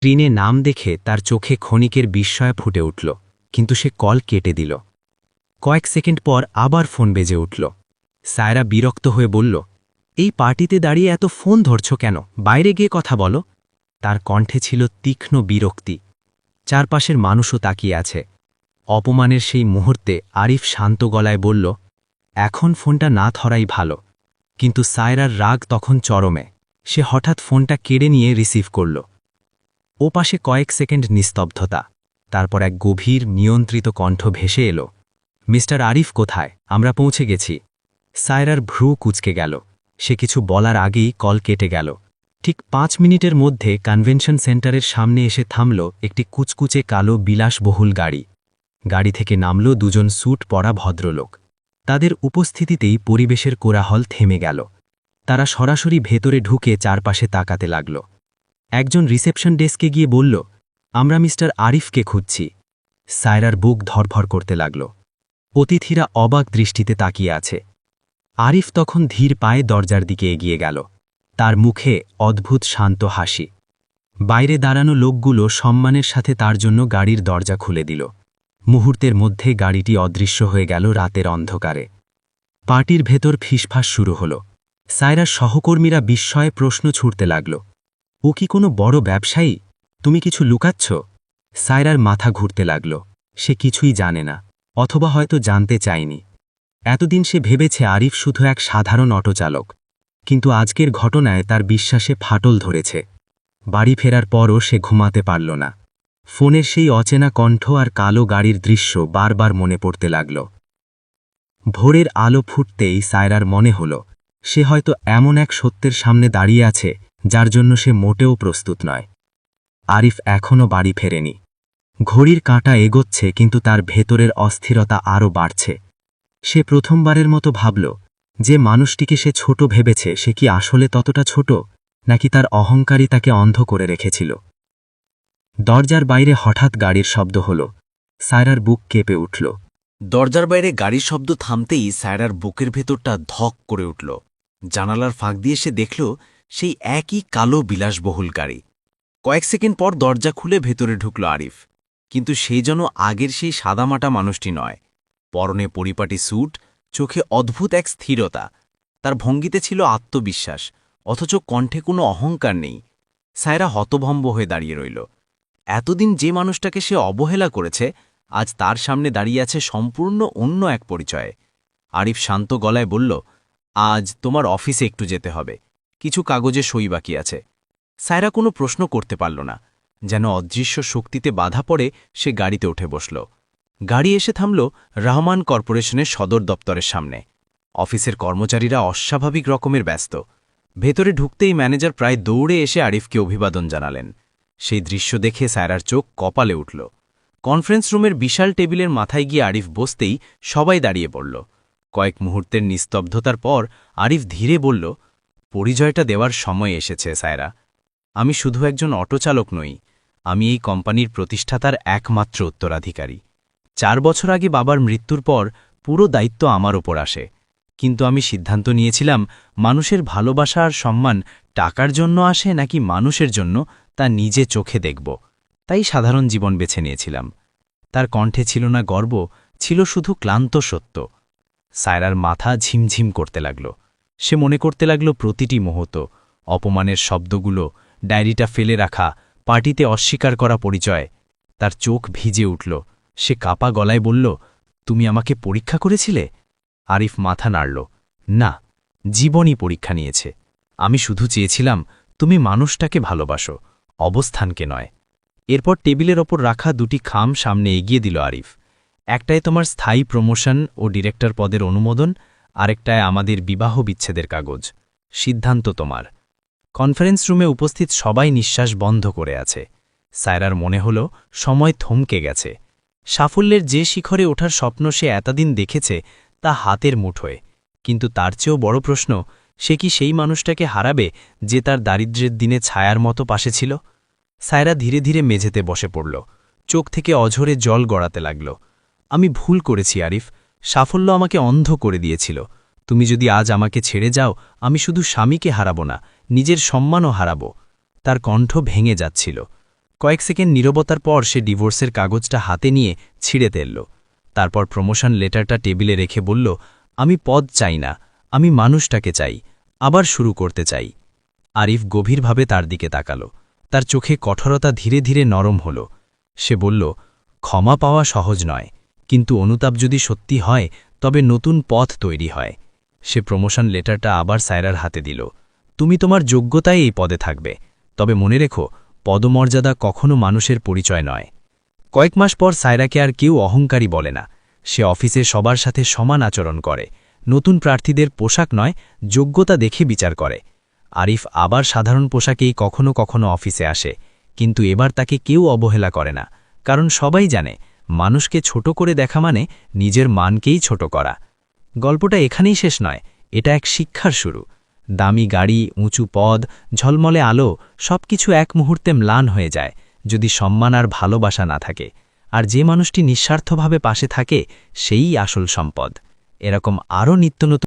স্ক্রিনে নাম দেখে তার চোখে ক্ষণিকের বিস্ময় ফুটে উঠল, কিন্তু সে কল কেটে দিল। কয়েক সেকেন্ড পর আবার ফোন বেজে উঠল। সায়রা বিরক্ত হয়ে বলল, এই পার্টিতে দাঁড়িয়ে এত ফোন ধরছ কেন? বাইরে গিয়ে কথা বলো। তার কণ্ঠে ছিল তীক্ষ্ণ বিরক্তি। চারপাশের মানুষও তাকিয়ে আছে। অপমানের সেই মুহূর্তে আরিফ শান্ত গলায় বলল, এখন ফোনটা না ধরাই ভালো। কিন্তু সায়রার রাগ তখন চরমে। সে হঠাৎ ফোনটা কেড়ে নিয়ে রিসিভ করল। ও পাশে কয়েক সেকেন্ড নিস্তব্ধতা। তারপর এক গভীর নিয়ন্ত্রিত কণ্ঠ ভেসে এলো, মিস্টার আরিফ কোথায়? আমরা পৌঁছে গেছি। সায়রার ভ্রু কুঁচকে গেল। সে কিছু বলার আগেই কল কেটে গেল। ঠিক 5 মিনিটের মধ্যে কনভেনশন সেন্টারের সামনে এসে থামল একটি কুচকুচে কালো বিলাসবহুল গাড়ি। গাড়ি থেকে নামল দুজন স্যুট পরা ভদ্রলোক। তাদের উপস্থিতিতেই পরিবেশের কোলাহল থেমে গেল। তারা সরাসরি ভেতরে ঢুকে চারপাশে তাকাতে লাগল। একজন রিসেপশন ডেস্কে গিয়ে বলল, আমরা মিস্টার আরিফকে খুঁজছি। সায়রার বুক ধরফর করতে লাগল। অতিথিরা অবাক দৃষ্টিতে তাকিয়ে আছে। আরিফ তখন ধীর পায়ে দরজার দিকে এগিয়ে গেল। তার মুখে অদ্ভুত শান্ত হাসি। বাইরে দাঁড়ানো লোকগুলো সম্মানের সাথে তার জন্য গাড়ির দরজা খুলে দিল। মুহূর্তের মধ্যে গাড়িটি অদৃশ্য হয়ে গেল রাতের অন্ধকারে। পার্টির ভেতর ফিসফাস শুরু হল। সায়রার সহকর্মীরা বিস্ময়ে প্রশ্ন ছুড়তে লাগল, ও কি কোনো বড় ব্যবসায়ী? তুমি কিছু লুকাচ্ছ? সায়রার মাথা ঘুরতে লাগল। সে কিছুই জানে না, অথবা হয়তো জানতে চায়নি। এতদিন সে ভেবেছে আরিফ শুধু এক সাধারণ অটোচালক, কিন্তু আজকের ঘটনায় তার বিশ্বাসে ফাটল ধরেছে। বাড়ি ফেরার পরও সে ঘুমাতে পারল না। ফোনের সেই অচেনা কণ্ঠ আর কালো গাড়ির দৃশ্য বারবার মনে পড়তে লাগল। ভোরের আলো ফুটতেই সায়রার মনে হল, সে হয়তো এমন এক সত্যের সামনে দাঁড়িয়ে আছে যার জন্য সে মোটেও প্রস্তুত নয়। আরিফ এখনও বাড়ি ফেরেনি। ঘড়ির কাঁটা এগোচ্ছে, কিন্তু তার ভেতরের অস্থিরতা আরও বাড়ছে। সে প্রথমবারের মতো ভাবল, যে মানুষটিকে সে ছোট ভেবেছে সে কি আসলে ততটা ছোট, নাকি তার অহংকারই তাকে অন্ধ করে রেখেছিল। দরজার বাইরে হঠাৎ গাড়ির শব্দ হল। সায়রার বুক কেঁপে উঠল। দরজার বাইরে গাড়ির শব্দ থামতেই সায়রার বুকের ভেতরটা ধক করে উঠল। জানালার ফাঁক দিয়ে সে দেখল সেই একই কালো বিলাসবহুল গাড়ি। কয়েক সেকেন্ড পর দরজা খুলে ভেতরে ঢুকল আরিফ, কিন্তু সেই যেন আগের সেই সাদামাটা মানুষটি নয়। পরনে পরিপাটি স্যুট, চোখে অদ্ভুত এক স্থিরতা। তার ভঙ্গিতে ছিল আত্মবিশ্বাস, অথচ কণ্ঠে কোনো অহংকার নেই। সায়রা হতভম্ব হয়ে দাঁড়িয়ে রইল। এতদিন যে মানুষটাকে সে অবহেলা করেছে, আজ তার সামনে দাঁড়িয়ে আছে সম্পূর্ণ অন্য এক পরিচয়ে। আরিফ শান্ত গলায় বলল, আজ তোমার অফিসে একটু যেতে হবে, কিছু কাগজে সই বাকি আছে। সায়রা কোনো প্রশ্ন করতে পারল না। যেন অদৃশ্য শক্তিতে বাধা পড়ে সে গাড়িতে উঠে বসল। গাড়ি এসে থামল রহমান কর্পোরেশনের সদর দপ্তরের সামনে। অফিসের কর্মচারীরা অস্বাভাবিক রকমের ব্যস্ত। ভেতরে ঢুকতেই ম্যানেজার প্রায় দৌড়ে এসে আরিফকে অভিবাদন জানালেন। সেই দৃশ্য দেখে সায়রার চোখ কপালে উঠল। কনফারেন্স রুমের বিশাল টেবিলের মাথায় গিয়ে আরিফ বসতেই সবাই দাঁড়িয়ে পড়ল। কয়েক মুহূর্তের নিস্তব্ধতার পর আরিফ ধীরে বলল, পরিচয়টা দেওয়ার সময় এসেছে সায়রা। আমি শুধু একজন অটোচালক নই, আমি এই কোম্পানির প্রতিষ্ঠাতার একমাত্র উত্তরাধিকারী। 4 বছর আগে বাবার মৃত্যুর পর পুরো দায়িত্ব আমার ওপর আসে। কিন্তু আমি সিদ্ধান্ত নিয়েছিলাম, মানুষের ভালোবাসা আর সম্মান টাকার জন্য আসে নাকি মানুষের জন্য তা নিজে চোখে দেখব। তাই সাধারণ জীবন বেছে নিয়েছিলাম। তার কণ্ঠে ছিল না গর্ব, ছিল শুধু ক্লান্ত সত্য। সায়রার মাথা ঝিমঝিম করতে লাগল। সে মনে করতে লাগল প্রতিটি মুহূর্ত, অপমানের শব্দগুলো, ডায়েরিটা ফেলে রাখা, পার্টিতে অস্বীকার করা পরিচয়। তার চোখ ভিজে উঠল। সে কাপা গলায় বলল, তুমি আমাকে পরীক্ষা করেছিলে? আরিফ মাথা নাড়ল, না, জীবনই পরীক্ষা নিয়েছে। আমি শুধু চেয়েছিলাম তুমি মানুষটাকে ভালোবাসো, অবস্থানকে নয়। এরপর টেবিলের ওপর রাখা 2টি খাম সামনে এগিয়ে দিল আরিফ। একটায় তোমার স্থায়ী প্রমোশন ও ডিরেক্টর পদের অনুমোদন, আরেকটায় আমাদের বিবাহ বিচ্ছেদের কাগজ। সিদ্ধান্ত তোমার। কনফারেন্স রুমে উপস্থিত সবাই নিঃশ্বাস বন্ধ করে আছে। সায়রার মনে হল সময় থমকে গেছে। সাফল্যের যে শিখরে ওঠার স্বপ্ন সে এতদিন দেখেছে তা হাতের মুঠোয়, কিন্তু তার চেয়েও বড় প্রশ্ন, সে কি সেই মানুষটাকে হারাবে যে তার দারিদ্র্যের দিনে ছায়ার মতো পাশে ছিল? সায়রা ধীরে ধীরে মেঝেতে বসে পড়ল। চোখ থেকে অঝরে জল গড়াতে লাগল। আমি ভুল করেছি আরিফ, সাফল্য আমাকে অন্ধ করে দিয়েছিল। তুমি যদি আজ আমাকে ছেড়ে যাও, আমি শুধু স্বামীকে হারাবো না, নিজের সম্মানও হারাবো। তার কণ্ঠ ভেঙে যাচ্ছিল। কয়েক সেকেন্ড নীরবতার পর সে ডিভোর্সের কাগজটা হাতে নিয়ে ছিঁড়ে ফেলল। তারপর প্রমোশন লেটারটা টেবিলে রেখে বলল, আমি পদ চাই না, আমি মানুষটাকে চাই, আবার শুরু করতে চাই। আরিফ গভীরভাবে তার দিকে তাকাল। তার চোখে কঠোরতা ধীরে ধীরে নরম হল। সে বলল, ক্ষমা পাওয়া সহজ নয়, কিন্তু অনুতাপ যদি সত্যি হয় তবে নতুন পথ তৈরি হয়। সে প্রমোশন লেটারটা আবার সায়রার হাতে দিল। তুমি তোমার যোগ্যতায় এই পদে থাকবে, তবে মনে রেখো, পদমর্যাদা কখনো মানুষের পরিচয় নয়। কয়েক মাস পর সায়রাকে আর কেউ অহংকারী বলে না। সে অফিসে সবার সাথে সমান আচরণ করে, নতুন প্রার্থীদের পোশাক নয়, যোগ্যতা দেখে বিচার করে। আরিফ আবার সাধারণ পোশাকেই কখনো কখনো অফিসে আসে, কিন্তু এবার তাকে কেউ অবহেলা করে না, কারণ সবাই জানে মানুষকে ছোট করে দেখা মানে নিজের মানকেই ছোট করা। গল্পটা এখানেই শেষ নয়, এটা এক শিক্ষার শুরু। দামি গাড়ি, উঁচু পদ, ঝলমলে আলো সবকিছু এক মুহূর্তে ম্লান হয়ে যায় যদি সম্মান আর ভালোবাসা না থাকে। আর যে মানুষটি নিঃস্বার্থভাবে পাশে থাকে সেই আসল সম্পদ। এরকম আরও নিত্য নতুন